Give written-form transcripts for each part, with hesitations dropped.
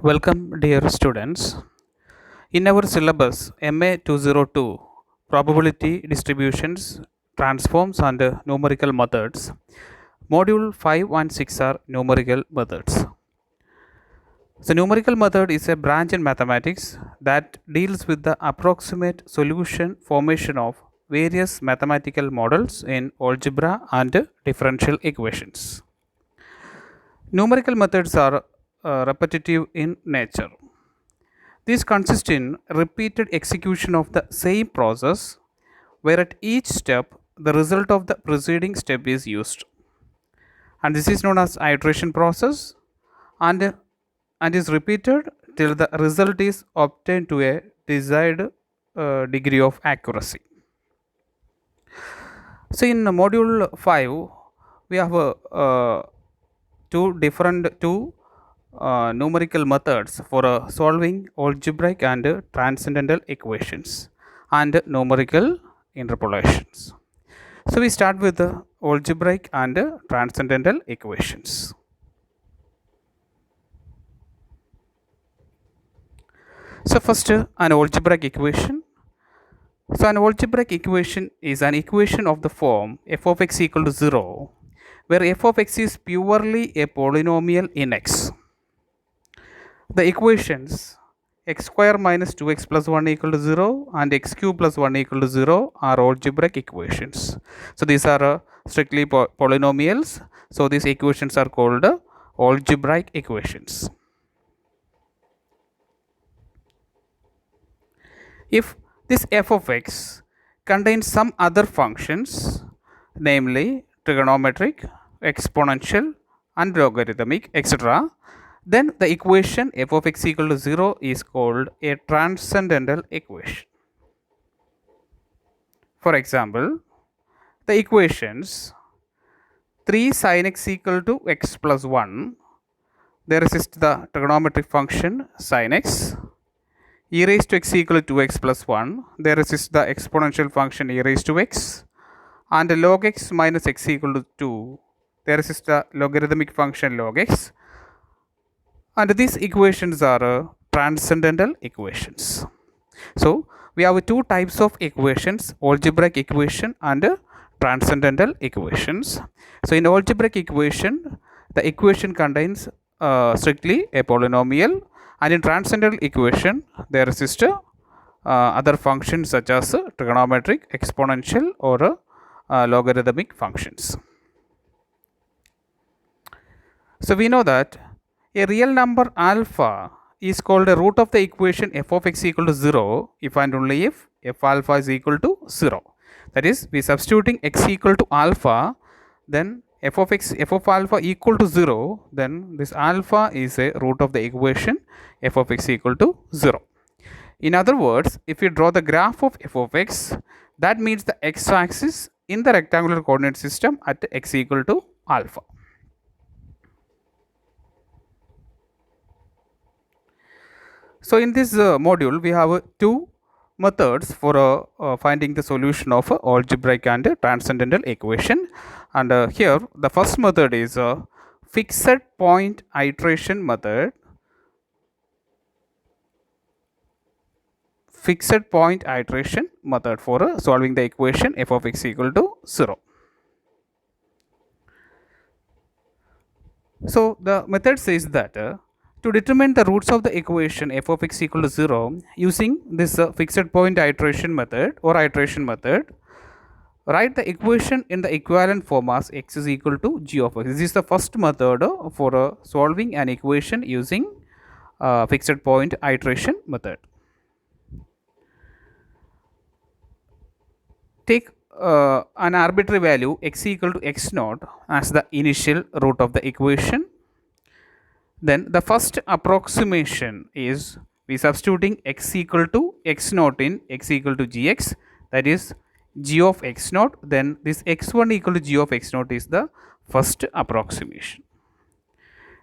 Welcome, dear students. In our syllabus MA 202 Probability Distributions, Transforms and Numerical Methods, Module 5 and 6 are numerical methods. The numerical method is a branch in mathematics that deals with the approximate solution formation of various mathematical models in algebra and differential equations. Numerical methods are repetitive in nature. These consist in repeated execution of the same process where at each step the result of the preceding step is used, and this is known as iteration process and, and is repeated till the result is obtained to a desired degree of accuracy. So in module 5 we have two numerical methods for solving algebraic and transcendental equations and numerical interpolations. So we start with the algebraic and transcendental equations. So first an algebraic equation. So an algebraic equation is an equation of the form f of x equal to 0 where f of x is purely a polynomial in x. The equations x square minus 2x plus 1 equal to 0 and x cube plus 1 equal to 0 are algebraic equations. So these are strictly polynomials. So these equations are called algebraic equations. If this f of x contains some other functions, namely trigonometric, exponential and logarithmic, etc., then the equation f of x equal to 0 is called a transcendental equation. For example, the equations 3 sin x equal to x plus 1, they resist the trigonometric function sin x. E raised to x equal to 2x plus 1, they resist the exponential function e raised to x, and log x minus x equal to 2, they resist the logarithmic function log x, and these equations are transcendental equations. So we have two types of equations, algebraic equation and transcendental equations. So in algebraic equation, the equation contains strictly a polynomial, and in transcendental equation there exist other functions such as trigonometric, exponential or logarithmic functions. So we know that a real number alpha is called a root of the equation f of x equal to 0 if and only if f alpha is equal to 0. That is, we substituting x equal to alpha, then f of alpha equal to 0, then this alpha is a root of the equation f of x equal to 0. In other words, if you draw the graph of f of x, that means the x axis in the rectangular coordinate system at x equal to alpha. So in this module we have two methods for finding the solution of algebraic and transcendental equation, and here the first method is a fixed point iteration method. Fixed point iteration method for solving the equation f of x equal to 0. So the method says that to determine the roots of the equation f of x equal to 0 using this fixed point iteration method or iteration method, write the equation in the equivalent form as x is equal to g of x. This is the first method for solving an equation using fixed point iteration method. Take an arbitrary value x equal to x naught as the initial root of the equation. Then the first approximation is we substituting x equal to x naught in x equal to gx, that is g of x naught. Then this x1 equal to g of x naught is the first approximation.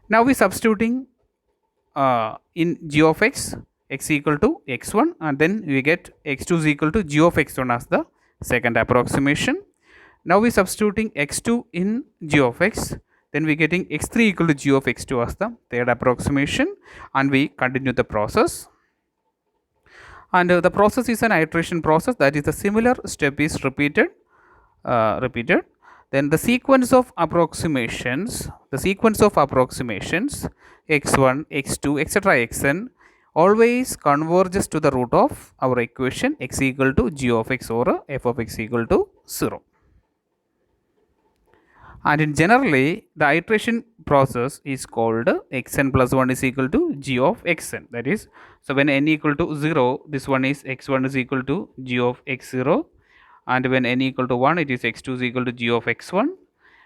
Now we substituting in g of x equal to x1, and then we get x2 is equal to g of x1 as the second approximation. Now we substituting x2 in g of x, Then we getting x3 equal to g of x2 as the third approximation, and we continue the process. And the process is an iteration process, that is the similar step is repeated. Then the sequence of approximations, x1, x2, etc., xn always converges to the root of our equation x equal to g of x or f of x equal to 0. And in generally the iteration process is called xn plus 1 is equal to g of xn, that is, so when n equal to 0, this one is x1 is equal to g of x0, and when n equal to 1, it is x2 is equal to g of x1,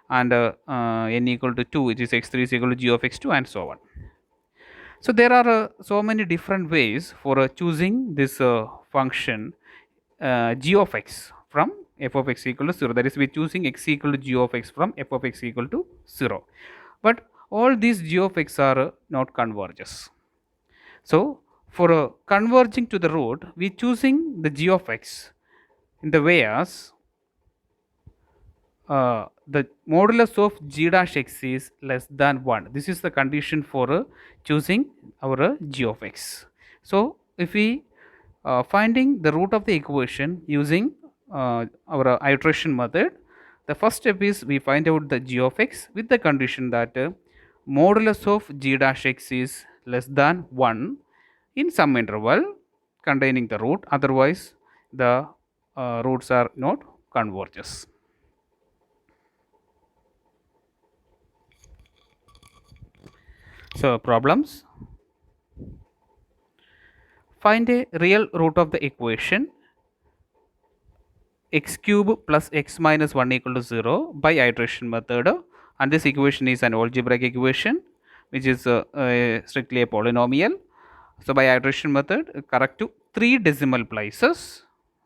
and n equal to 2, it is x3 is equal to g of x2, and so on. So there are so many different ways for choosing this function g of x from f of x equal to 0, that is, we choosing x equal to g of x from f of x equal to 0, but all these g of x are not converges. So for converging to the root, we choosing the g of x in the way as the modulus of g dash x is less than 1. This is the condition for choosing our g of x. So if we finding the root of the equation using our iteration method, the first step is we find out the g of x with the condition that modulus of g dash x is less than 1 in some interval containing the root, otherwise the roots are not converges. So problems: find a real root of the equation x cube plus x minus 1 equal to 0 by iteration method, and this equation is an algebraic equation which is strictly a polynomial. So by iteration method, correct to 3 decimal places,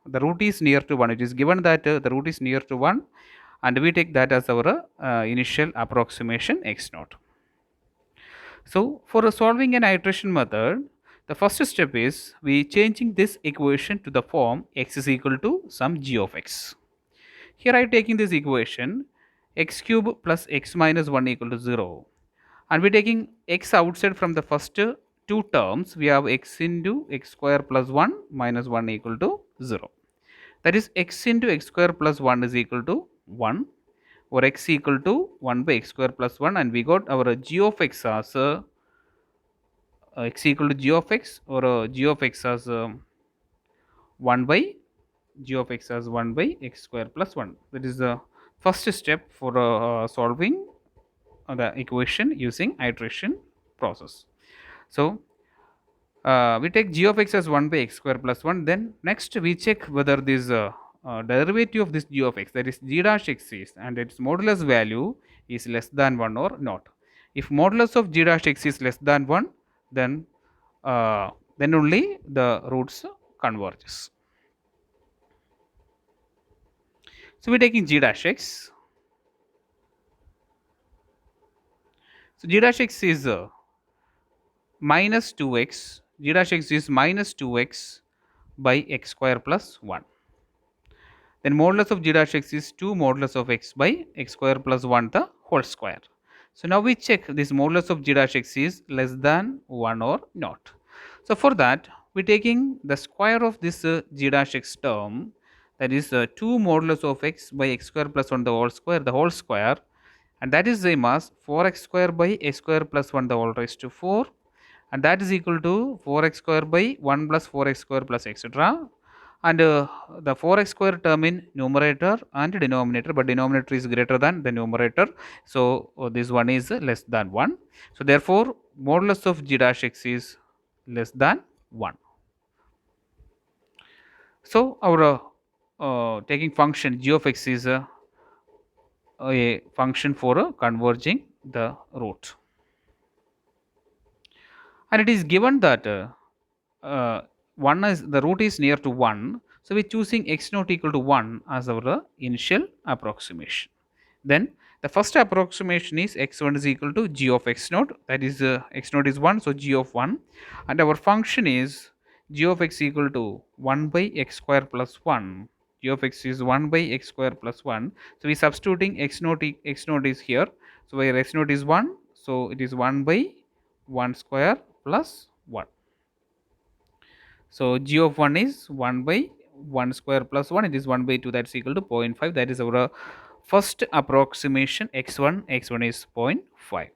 the root is near to 1. It is given that the root is near to 1, and we take that as our initial approximation x naught. So for solving an iteration method, the first step is we changing this equation to the form x is equal to some g of x. Here I taking this equation x cube plus x minus 1 equal to 0, and we taking x outside from the first two terms. We have x into x square plus 1 minus 1 equal to 0. That is, x into x square plus 1 is equal to 1, or x equal to 1 by x square plus 1, and we got our g of x as x equal to g of x, or g of x as 1 by g of x as 1 by x square plus 1. That is the first step for solving the equation using iteration process. So we take g of x as 1 by x square plus 1. Then next we check whether this derivative of this g of x, that is g dash x, is and its modulus value is less than 1 or not. If modulus of g dash x is less than 1, then only the roots converges. So we are taking g dash x. So g dash x is minus 2x. G dash x is minus 2x by x square plus 1. Then modulus of g dash x is 2 modulus of x by x square plus 1 the whole square. So now we check this modulus of g dash x is less than 1 or not. So for that, we taking the square of this g dash x term, that is 2 modulus of x by x square plus 1 the whole square, and that is same as 4x square by x square plus 1 the whole raised to 4, and that is equal to 4x square by 1 plus 4x square plus etc. And the 4x square term in numerator and denominator, but denominator is greater than the numerator, so this one is less than 1. So therefore modulus of g dash x is less than 1. So our taking function g of x is a function for converging the root, and it is given that one is the root is near to 1, so we are choosing x naught equal to 1 as our initial approximation. Then the first approximation is x1 is equal to g of x naught, that is x naught is 1, so g of 1, and our function is g of x equal to 1 by x square plus 1. G of x is 1 by x square plus 1, so we substituting x naught is here, So where x naught is 1, so it is 1 by 1 square plus 1. So g of 1 is 1 by 1 square plus 1, it is 1 by 2, that's equal to 0.5. That is our first approximation. x1 is 0.5.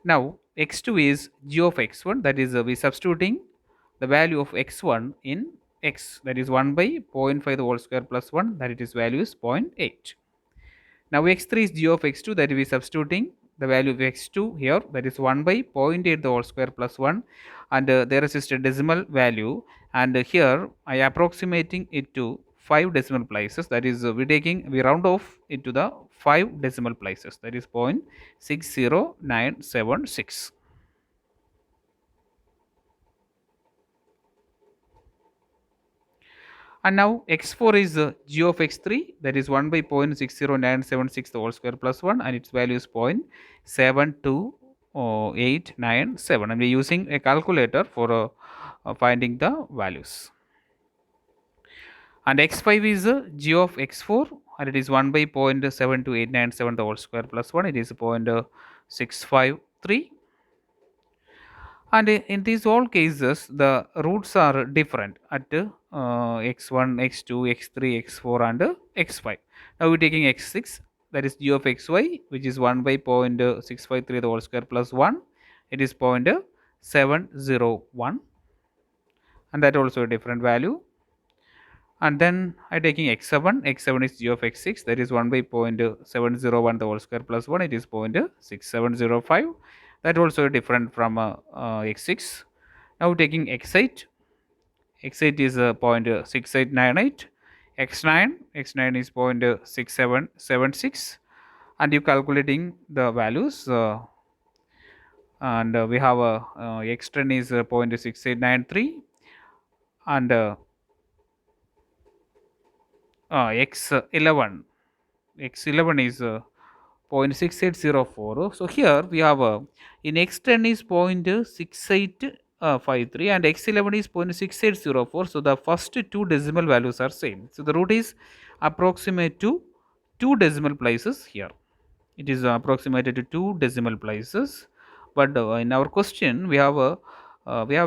Now x2 is g of x1, that is we substituting the value of x1 in x, that is 1 by 0.5 the whole square plus 1, that it is value is 0.8. Now x3 is g of x2, that we substituting the value of x2 here, that is 1 by 0.8 the whole square plus 1, and there is just a decimal value, and here I approximating it to 5 decimal places, that is we round off it to the 5 decimal places, that is 0.60976. And now x4 is g of x3, that is 1 by 0.60976 the whole square plus 1, and its value is 0.72897, and we are using a calculator for finding the values. And x5 is g of x4, and it is 1 by 0.72897 the whole square plus 1, it is 0.653. And in these all cases the roots are different at x1, x2, x3, x4 and x5. Now we are taking x6, that is g of xy, which is 1 by 0.653 the whole square plus 1, it is 0.701, and that also a different value. And then I taking x7 is g of x6, that is 1 by 0.701 the whole square plus 1, it is 0.6705, that also different from x6. Now taking x8 is 0.6898, x9 is 0.6776, and you calculating the values, and we have x10 is 0.6893, and x11 is 0.6804. So here we have in x10 is 0.6853 and x11 is 0.6804. So the first two decimal values are same. So the root is approximate to 2 decimal places here. It is approximated to 2 decimal places, but in our question we have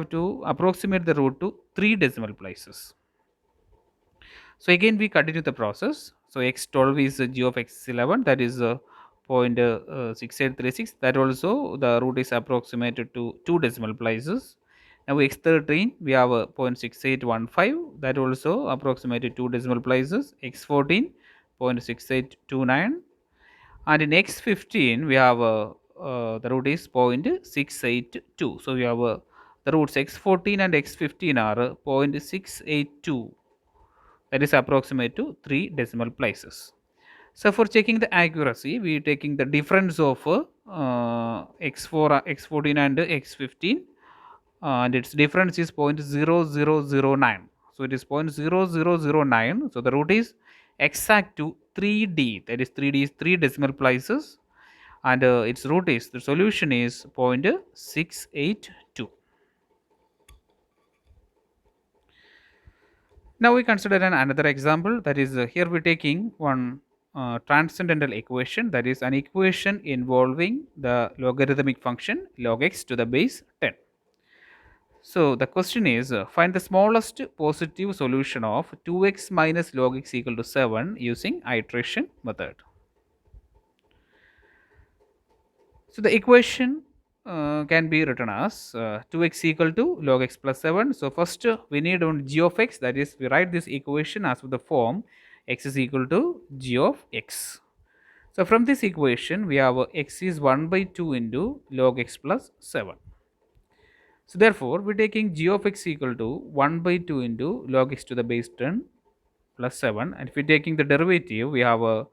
to approximate the root to 3 decimal places. So again we continue the process. So x12 is g of x11, that is 0.6836, that also the root is approximated to 2 decimal places. Now x13 we have 0.6815, that also approximated 2 decimal places. x14 0.6829, and in x15 we have the root is 0.682. So we have the roots x14 and x15 are 0.682, that is approximate to 3 decimal places. So for checking the accuracy, we are taking the difference of x4, x14 and x15, and its difference is 0.0009. So it is 0.0009. So the root is exact to 3D, that is 3D is 3 decimal places, and its root is, the solution is 0.682. Now we consider another example, that is here we are taking one transcendental equation, that is an equation involving the logarithmic function log x to the base 10. So the question is find the smallest positive solution of 2x minus log x equal to 7 using iteration method. So the equation can be written as 2x equal to log x plus 7. So first we need on g of x, that is we write this equation as with the form x is equal to g of x. So from this equation we have x is 1 by 2 into log x plus 7. So therefore we are taking g of x equal to 1 by 2 into log x to the base 10 plus 7, and if we are taking the derivative we have a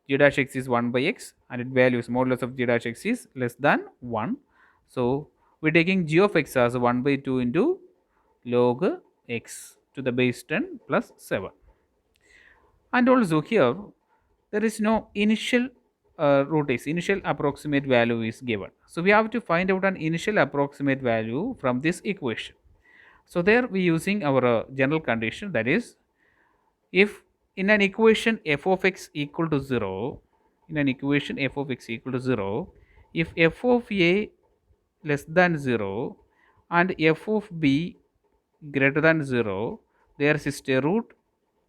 g dash x is 1 by x, and its value is modulus of g dash x is less than 1. So we are taking g of x as 1 by 2 into log x to the base 10 plus 7. And also here there is no initial root is initial approximate value is given. So we have to find out an initial approximate value from this equation. So there we using our general condition, that is if in an equation f of x equal to 0, in an equation f of x equal to 0, if f of a less than 0 and f of b greater than 0, their sister root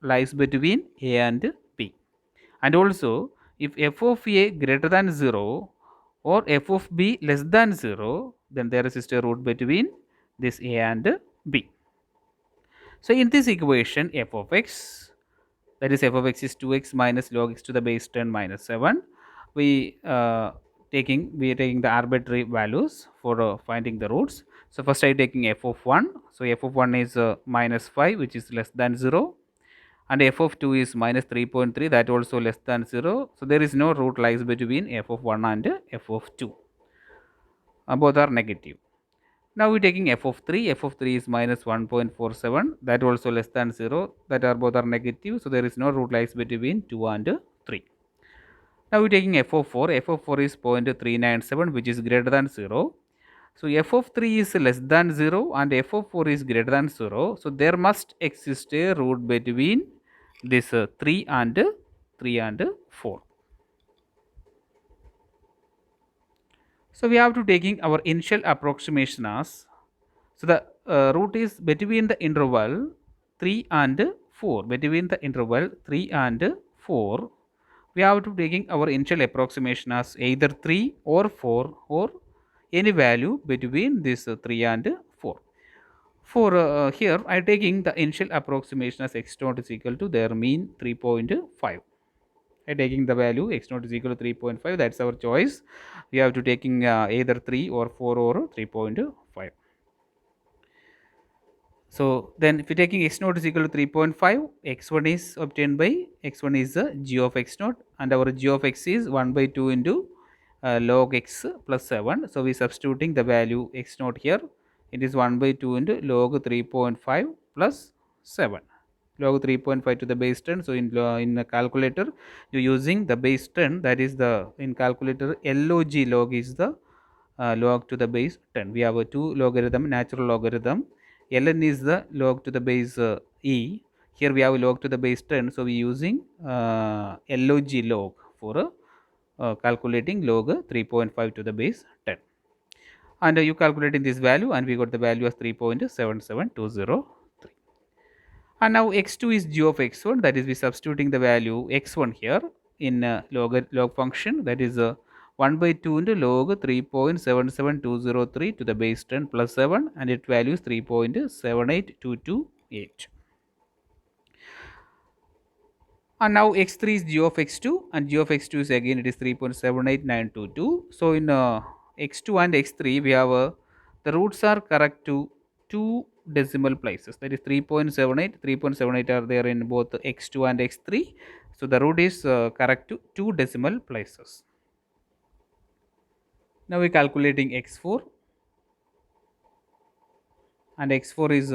lies between a and b. And also, if f of a greater than 0 or f of b less than 0, then there is sister root between this a and b. So in this equation, f of x, that is f of x is 2x minus log x to the base 10 minus 7, we we are taking the arbitrary values for finding the roots. So first I taking f of 1. So f of 1 is minus 5, which is less than 0, and f of 2 is minus 3.3, that also less than 0. So there is no root lies between f of 1 and f of 2. Both are negative. Now we are taking f of 3. F of 3 is minus 1.47, that also less than 0, that are both are negative. So there is no root lies between 2 and 3. Now we are taking f of 4. F of 4 is 0.397, which is greater than 0. So f of 3 is less than 0 and f of 4 is greater than 0. So there must exist a root between this 3 and 4. So we have to taking our initial approximation as, so the root is between the interval 3 and 4, between the interval 3 and 4. We have to taking our initial approximation as either 3 or 4 or any value between this 3 and 4. For here I taking the initial approximation as x naught is equal to their mean 3.5. I taking the value x naught is equal to 3.5, that's our choice. We have to taking either 3 or 4 or 3.5. So then if we taking x naught is equal to 3.5, x1 is obtained by, x1 is the g of x naught, and our g of x is 1 by 2 into log x plus 7. So we substituting the value x naught here, it is 1 by 2 into log 3.5 plus 7. Log 3.5 to the base 10. So in a calculator you using the base 10, that is the, in calculator log log is the log to the base 10. We have a 2 logarithm, natural logarithm. Ln is the log to the base e. Here we have log to the base 10. So we using log log for calculating log 3.5 to the base 10. And you calculating this value and we got the value as 3.77203. And now x2 is g of x1, that is we substituting the value x1 here in log function, that is 1 by 2 into log 3.77203 to the base 10 plus 7, and its value is 3.78228. And now x3 is g of x2 and g of x2 is again it is 3.78922. So in x2 and x3 we have the roots are correct to 2 decimal places, that is 3.78. 3.78 are there in both x2 and x3. So the root is correct to 2 decimal places. Now we are calculating x4, and x4 is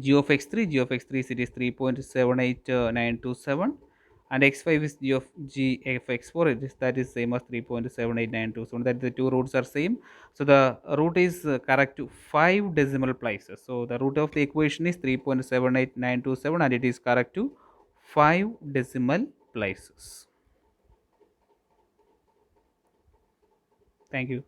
g of x3. G of x3 is it is 3.78927, and x5 is g of x4, it is, that is same as 3.78927, that the two roots are same. So the root is correct to 5 decimal places. So the root of the equation is 3.78927 and it is correct to 5 decimal places. Thank you.